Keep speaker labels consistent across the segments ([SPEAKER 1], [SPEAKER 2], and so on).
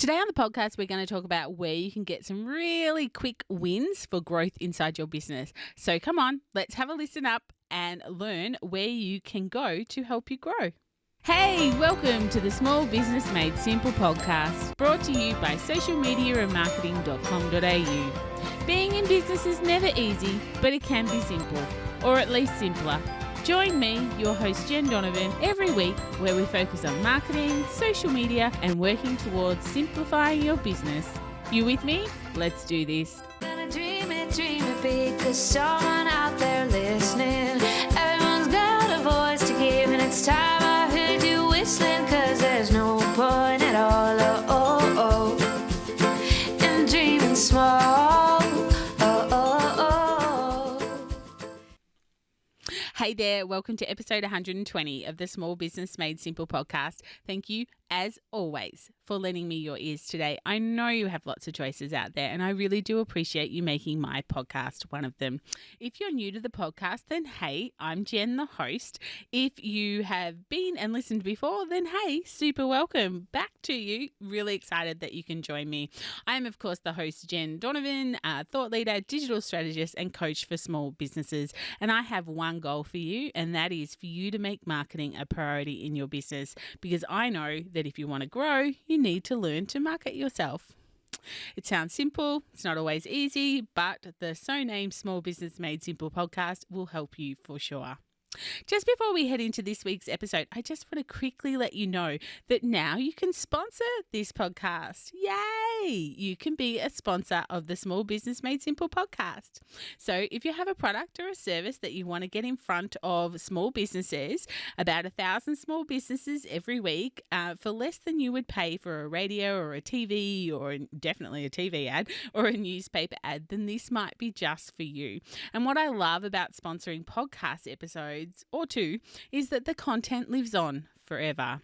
[SPEAKER 1] Today on the podcast, we're going to talk about where you can get some really quick wins for growth inside your business. So come on, let's have a listen up and learn where you can go to help you grow. Hey, welcome to the Small Business Made Simple podcast, brought to you by socialmediaandmarketing.com.au. Being in business is never easy, but it can be simple, or at least simpler. Join me, your host Jen Donovan, every week where we focus on marketing, social media, and working towards simplifying your business. You with me? Let's do this.
[SPEAKER 2] Gonna dream it big, 'cause someone out there listening. Everyone's got a voice to give, and it's time I heard you whistling, 'cause there's no point at all, in dreaming small.
[SPEAKER 1] Hey there, welcome to episode 120 of the Small Business Made Simple podcast. Thank you, as always, for lending me your ears today. I know you have lots of choices out there, and I really do appreciate you making my podcast one of them. If you're new to the podcast, then hey, I'm Jen, the host. If you have been and listened before, then hey, super welcome back to you. Really excited that you can join me. I am, of course, the host, Jen Donovan, thought leader, digital strategist, and coach for small businesses. And I have one goal for you, and that is for you to make marketing a priority in your business, because I know that if you want to grow, you need to learn to market yourself. It sounds simple, it's not always easy, but the so-named Small Business Made Simple podcast will help you for sure. Just before we head into this week's episode, I just want to quickly let you know that now you can sponsor this podcast. Yay! You can be a sponsor of the Small Business Made Simple podcast. So if you have a product or a service that you want to get in front of small businesses, about 1,000 small businesses every week, for less than you would pay for a radio or a TV, or definitely a TV ad or a newspaper ad, then this might be just for you. And what I love about sponsoring podcast episodes or two is that the content lives on forever.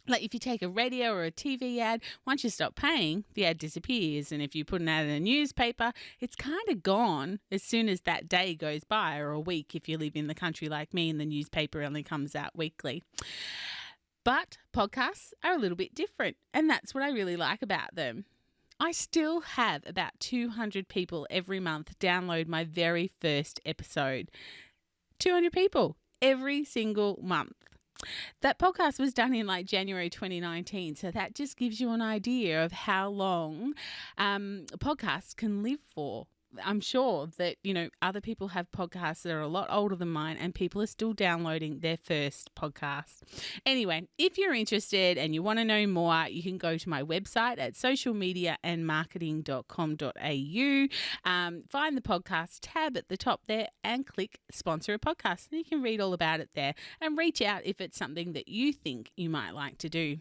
[SPEAKER 1] Like if you take a radio or a TV ad, once you stop paying, the ad disappears. And if you put an ad in a newspaper, it's kind of gone as soon as that day goes by, or a week if you live in the country like me and the newspaper only comes out weekly. But podcasts are a little bit different, and that's what I really like about them. I still have about 200 people every month download my very first episode. 200 people every single month. That podcast was done in January 2019, so that just gives you an idea of how long podcasts can live for. I'm sure that, other people have podcasts that are a lot older than mine, and people are still downloading their first podcast. Anyway, if you're interested and you want to know more, you can go to my website at socialmediaandmarketing.com.au, find the podcast tab at the top there and click sponsor a podcast. And you can read all about it there and reach out if it's something that you think you might like to do.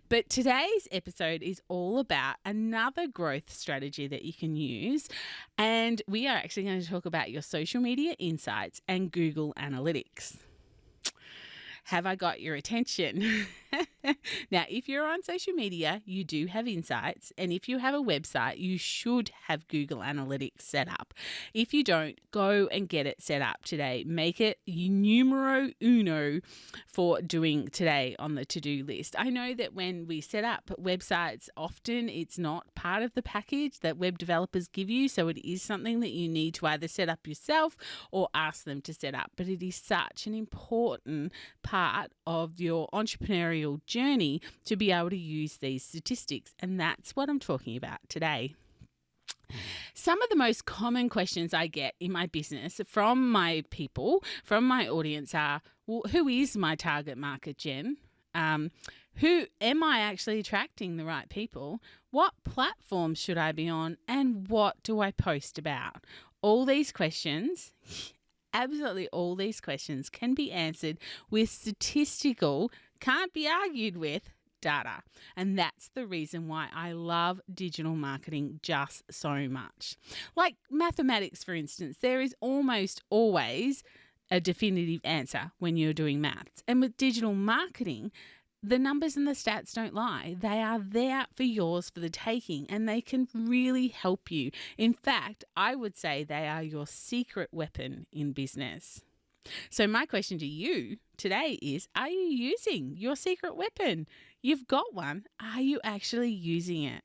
[SPEAKER 1] But today's episode is all about another growth strategy that you can use. And we are actually going to talk about your social media insights and Google Analytics. Have I got your attention? Now, if you're on social media, you do have insights. And if you have a website, you should have Google Analytics set up. If you don't, go and get it set up today. Make it numero uno for doing today on the to-do list. I know that when we set up websites, often it's not part of the package that web developers give you. So it is something that you need to either set up yourself or ask them to set up. But it is such an important part of your entrepreneurial journey to be able to use these statistics, and that's what I'm talking about today. Some of the most common questions I get in my business from my people, from my audience are, well, who is my target market, Jen? Who am I actually attracting the right people? What platforms should I be on? And what do I post about? All these questions, absolutely all these questions can be answered with statistical, can't be argued with data. And that's the reason why I love digital marketing just so much. Like mathematics, for instance, there is almost always a definitive answer when you're doing maths. And with digital marketing, the numbers and the stats don't lie. They are there for yours for the taking, and they can really help you. In fact, I would say they are your secret weapon in business. So my question to you today is, are you using your secret weapon? You've got one. Are you actually using it?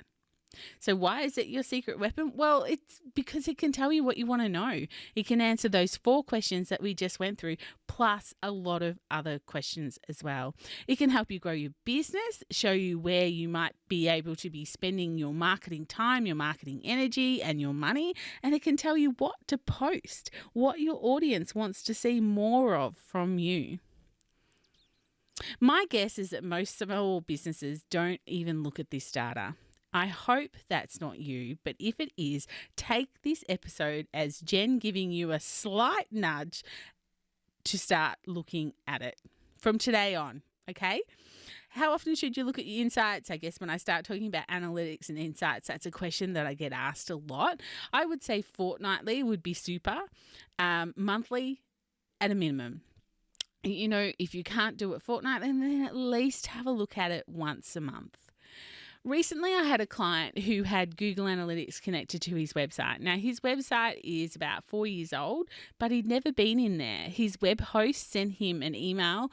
[SPEAKER 1] So why is it your secret weapon? Well, it's because it can tell you what you want to know. It can answer those 4 questions that we just went through, plus a lot of other questions as well. It can help you grow your business, show you where you might be able to be spending your marketing time, your marketing energy, and your money. And it can tell you what to post, what your audience wants to see more of from you. My guess is that most small businesses don't even look at this data. I hope that's not you, but if it is, take this episode as Jen giving you a slight nudge to start looking at it from today on, okay? How often should you look at your insights? I guess when I start talking about analytics and insights, that's a question that I get asked a lot. I would say fortnightly would be super, monthly at a minimum. You know, if you can't do it fortnightly, then at least have a look at it once a month. Recently, I had a client who had Google Analytics connected to his website. Now, his website is about 4 years old, but he'd never been in there. His web host sent him an email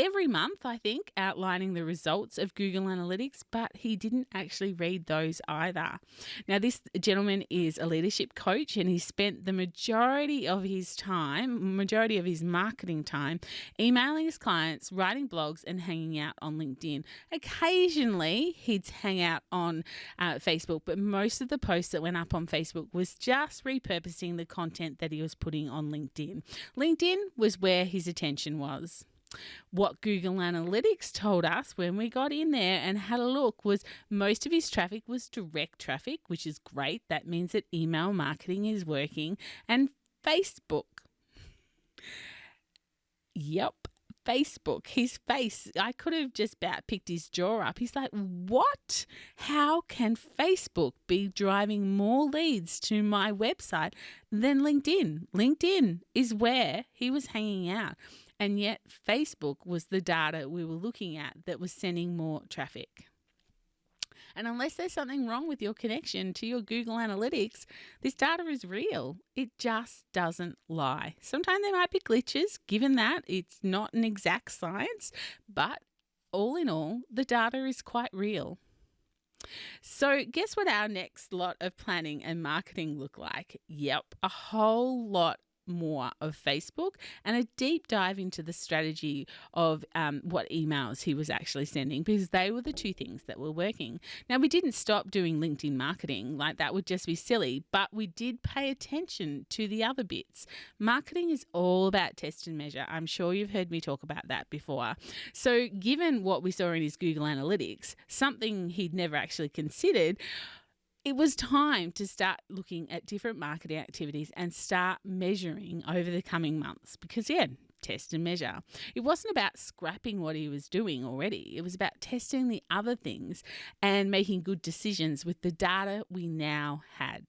[SPEAKER 1] every month, I think, outlining the results of Google Analytics, but he didn't actually read those either. Now, this gentleman is a leadership coach, and he spent the majority of his marketing time, emailing his clients, writing blogs, and hanging out on LinkedIn. Occasionally, he'd hang out on Facebook, but most of the posts that went up on Facebook was just repurposing the content that he was putting on LinkedIn. LinkedIn was where his attention was. What Google Analytics told us when we got in there and had a look was most of his traffic was direct traffic, which is great. That means that email marketing is working. And Facebook. Yep, Facebook. His face. I could have just about picked his jaw up. He's like, what? How can Facebook be driving more leads to my website than LinkedIn? LinkedIn is where he was hanging out. And yet Facebook was the data we were looking at that was sending more traffic. And unless there's something wrong with your connection to your Google Analytics, this data is real. It just doesn't lie. Sometimes there might be glitches, given that it's not an exact science, but all in all, the data is quite real. So guess what our next lot of planning and marketing look like? Yep, a whole lot more of Facebook and a deep dive into the strategy of what emails he was actually sending, because they were the 2 things that were working. Now, we didn't stop doing LinkedIn marketing, like that would just be silly, but we did pay attention to the other bits. Marketing is all about test and measure. I'm sure you've heard me talk about that before. So given what we saw in his Google Analytics, something he'd never actually considered, it was time to start looking at different marketing activities and start measuring over the coming months because, test and measure. It wasn't about scrapping what he was doing already. It was about testing the other things and making good decisions with the data we now had.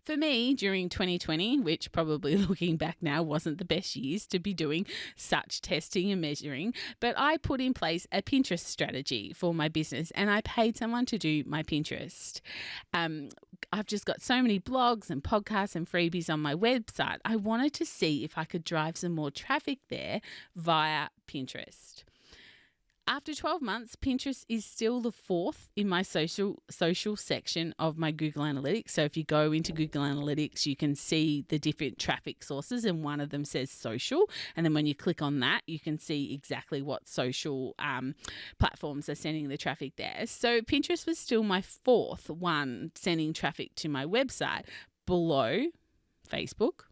[SPEAKER 1] For me, during 2020, which probably looking back now wasn't the best years to be doing such testing and measuring, but I put in place a Pinterest strategy for my business and I paid someone to do my Pinterest. I've just got so many blogs and podcasts and freebies on my website. I wanted to see if I could drive some more traffic there via Pinterest. After 12 months, Pinterest is still the 4th in my social section of my Google Analytics. So if you go into Google Analytics, you can see the different traffic sources and one of them says social. And then when you click on that, you can see exactly what social platforms are sending the traffic there. So Pinterest was still my 4th one sending traffic to my website below Facebook,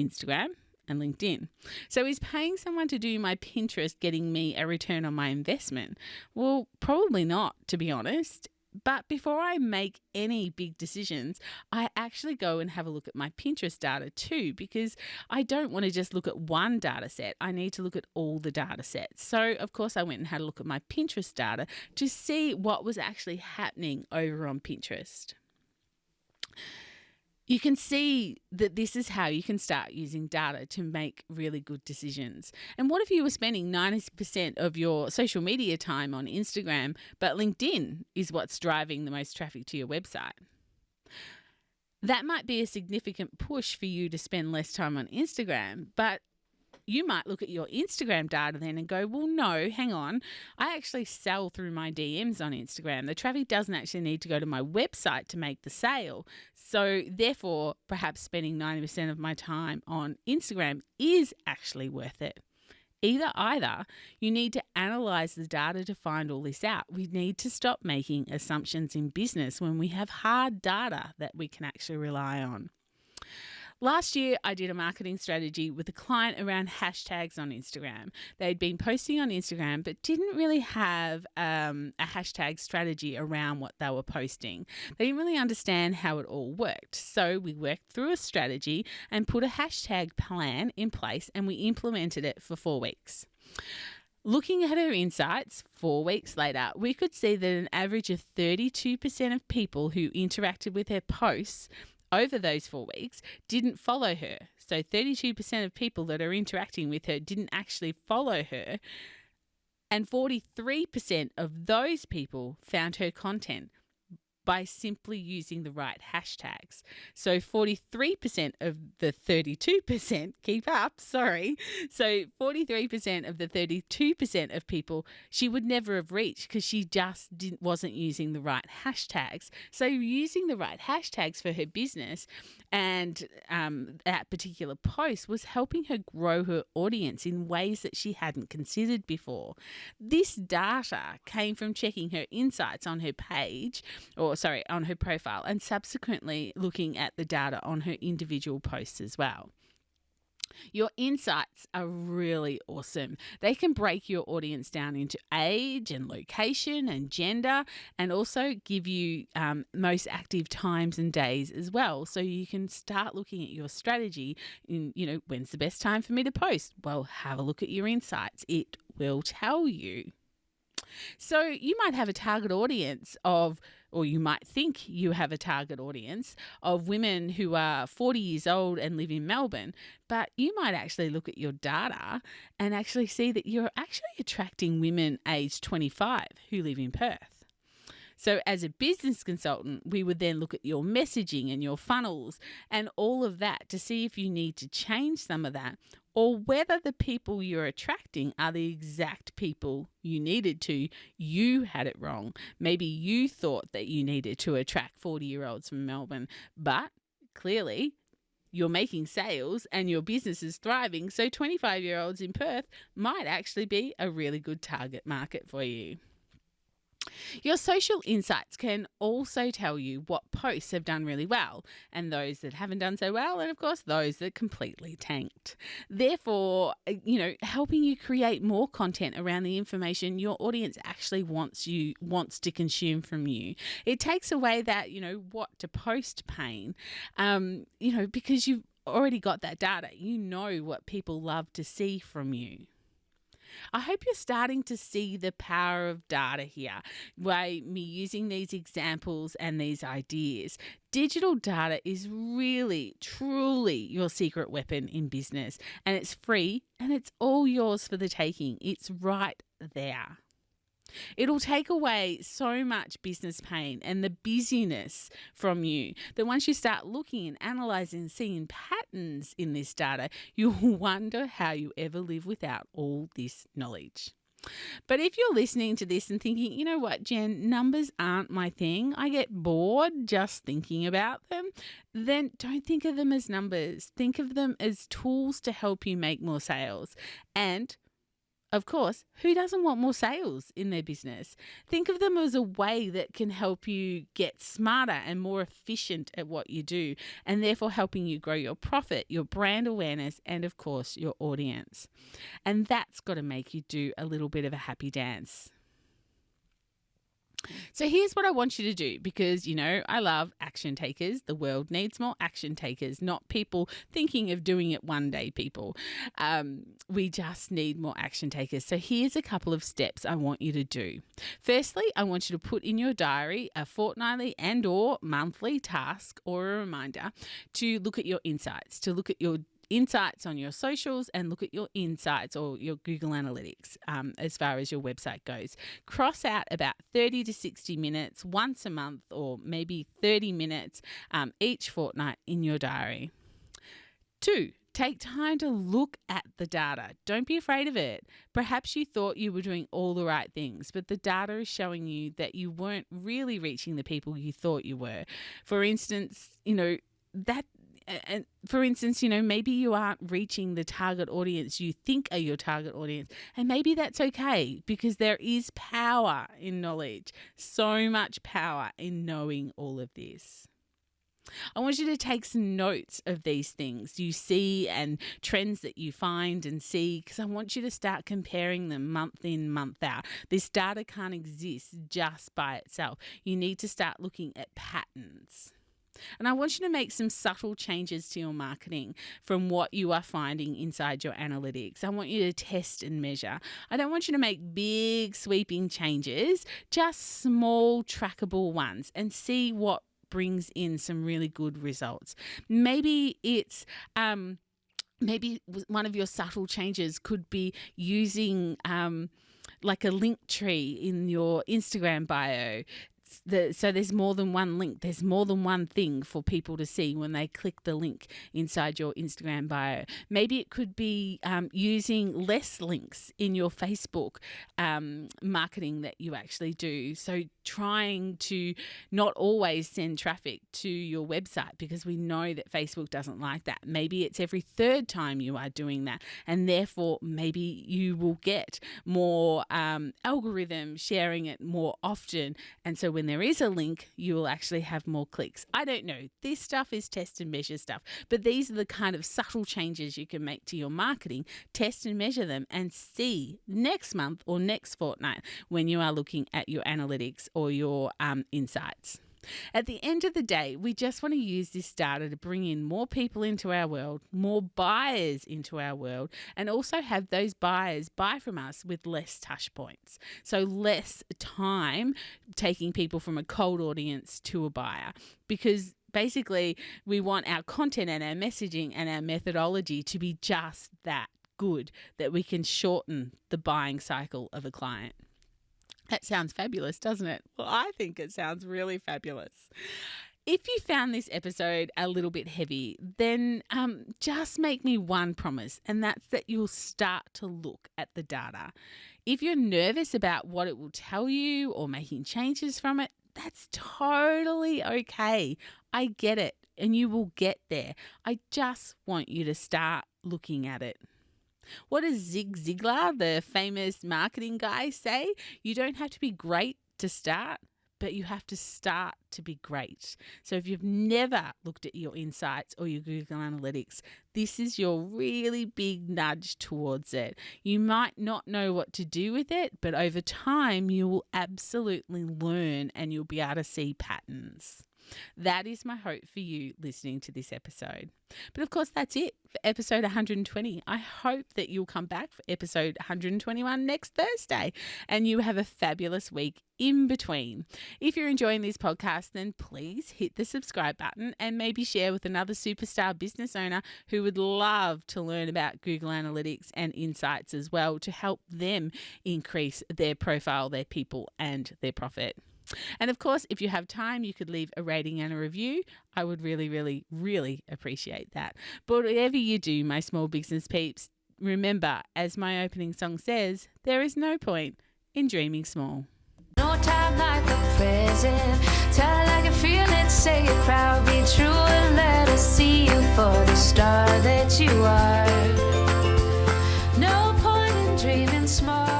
[SPEAKER 1] Instagram, and LinkedIn. So is paying someone to do my Pinterest getting me a return on my investment? Well, probably not, to be honest. But before I make any big decisions, I actually go and have a look at my Pinterest data too, because I don't want to just look at one data set. I need to look at all the data sets. So, of course, I went and had a look at my Pinterest data to see what was actually happening over on Pinterest. You can see that this is how you can start using data to make really good decisions. And what if you were spending 90% of your social media time on Instagram, but LinkedIn is what's driving the most traffic to your website? That might be a significant push for you to spend less time on Instagram, but you might look at your Instagram data then and go, well, no, hang on. I actually sell through my DMs on Instagram. The traffic doesn't actually need to go to my website to make the sale. So therefore, perhaps spending 90% of my time on Instagram is actually worth it. Either, you need to analyze the data to find all this out. We need to stop making assumptions in business when we have hard data that we can actually rely on. Last year, I did a marketing strategy with a client around hashtags on Instagram. They'd been posting on Instagram, but didn't really have a hashtag strategy around what they were posting. They didn't really understand how it all worked. So we worked through a strategy and put a hashtag plan in place, and we implemented it for 4 weeks. Looking at her insights 4 weeks later, we could see that an average of 32% of people who interacted with her posts over those 4 weeks didn't follow her. So 32% of people that are interacting with her didn't actually follow her. And 43% of those people found her content by simply using the right hashtags. So 43% of the 32%, keep up, sorry. So 43% of the 32% of people she would never have reached because she just wasn't using the right hashtags. So using the right hashtags for her business and that particular post was helping her grow her audience in ways that she hadn't considered before. This data came from checking her insights on her page, on her profile, and subsequently looking at the data on her individual posts as well. Your insights are really awesome. They can break your audience down into age and location and gender, and also give you most active times and days as well. So you can start looking at your strategy in, when's the best time for me to post? Well, have a look at your insights. It will tell you. So you might have a target audience or you might think you have a target audience of women who are 40 years old and live in Melbourne, but you might actually look at your data and actually see that you're actually attracting women aged 25 who live in Perth. So as a business consultant, we would then look at your messaging and your funnels and all of that to see if you need to change some of that, or whether the people you're attracting are the exact people you needed to. You had it wrong. Maybe you thought that you needed to attract 40-year-olds from Melbourne, but clearly you're making sales and your business is thriving, so 25-year-olds in Perth might actually be a really good target market for you. Your social insights can also tell you what posts have done really well and those that haven't done so well, and of course those that completely tanked. Therefore, helping you create more content around the information your audience actually wants to consume from you. It takes away that, what to post pain, because you've already got that data. You know what people love to see from you. I hope you're starting to see the power of data here by me using these examples and these ideas. Digital data is really, truly your secret weapon in business, and it's free and it's all yours for the taking. It's right there. It'll take away so much business pain and the busyness from you that once you start looking and analysing and seeing patterns in this data, you'll wonder how you ever live without all this knowledge. But if you're listening to this and thinking, you know what, Jen, numbers aren't my thing, I get bored just thinking about them, then don't think of them as numbers. Think of them as tools to help you make more sales. And of course, who doesn't want more sales in their business? Think of them as a way that can help you get smarter and more efficient at what you do, and therefore helping you grow your profit, your brand awareness, and of course, your audience. And that's got to make you do a little bit of a happy dance. So here's what I want you to do, because, I love action takers. The world needs more action takers, not people thinking of doing it one day, people. We just need more action takers. So here's a couple of steps I want you to do. Firstly, I want you to put in your diary a fortnightly and or monthly task or a reminder to look at your insights, to look at your insights on your socials and look at your insights or your Google Analytics as far as your website goes. Cross out about 30 to 60 minutes once a month, or maybe 30 minutes each fortnight in your diary. 2, take time to look at the data. Don't be afraid of it. Perhaps you thought you were doing all the right things, but the data is showing you that you weren't really reaching the people you thought you were. For instance, maybe you aren't reaching the target audience you think are your target audience, and maybe that's okay, because there is power in knowledge, so much power in knowing all of this. I want you to take some notes of these things you see and trends that you find and see, because I want you to start comparing them month in, month out. This data can't exist just by itself. You need to start looking at patterns. And I want you to make some subtle changes to your marketing from what you are finding inside your analytics. I want you to test and measure. I don't want you to make big sweeping changes, just small trackable ones, and see what brings in some really good results. Maybe it's maybe one of your subtle changes could be using like a link tree in your Instagram bio. So there's more than one link. There's more than one thing for people to see when they click the link inside your Instagram bio. Maybe it could be using less links in your Facebook marketing that you actually do. So trying to not always send traffic to your website, because we know that Facebook doesn't like that. Maybe it's every third time you are doing that, and therefore maybe you will get more algorithm sharing it more often. And so when there is a link, you will actually have more clicks. I don't know. This stuff is test and measure stuff, but these are the kind of subtle changes you can make to your marketing. Test and measure them and see next month or next fortnight when you are looking at your analytics or your insights. At the end of the day, we just want to use this data to bring in more people into our world, more buyers into our world, and also have those buyers buy from us with less touch points. So less time taking people from a cold audience to a buyer, because basically we want our content and our messaging and our methodology to be just that good, that we can shorten the buying cycle of a client. That sounds fabulous, doesn't it? Well, I think it sounds really fabulous. If you found this episode a little bit heavy, then just make me one promise, and that's that you'll start to look at the data. If you're nervous about what it will tell you or making changes from it, that's totally okay. I get it, and you will get there. I just want you to start looking at it. What does Zig Ziglar, the famous marketing guy, say? You don't have to be great to start, but you have to start to be great. So if you've never looked at your insights or your Google Analytics, this is your really big nudge towards it. You might not know what to do with it, but over time you will absolutely learn and you'll be able to see patterns. That is my hope for you listening to this episode. But of course, that's it for episode 120. I hope that you'll come back for episode 121 next Thursday, and you have a fabulous week in between. If you're enjoying this podcast, then please hit the subscribe button and maybe share with another superstar business owner who would love to learn about Google Analytics and insights as well, to help them increase their profile, their people, and their profit. And of course, if you have time, you could leave a rating and a review. I would really, really, really appreciate that. But whatever you do, my small business peeps, remember, as my opening song says, there is no point in dreaming small.
[SPEAKER 2] No time like the present. Tell it like you feel it, say it proud, be true, and let us see you for the star that you are. No point in dreaming small.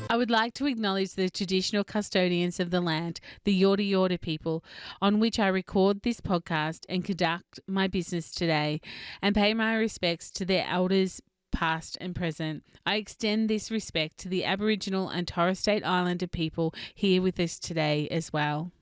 [SPEAKER 1] I would like to acknowledge the traditional custodians of the land, the Yorta Yorta people, on which I record this podcast and conduct my business today, and pay my respects to their elders, past and present. I extend this respect to the Aboriginal and Torres Strait Islander people here with us today as well.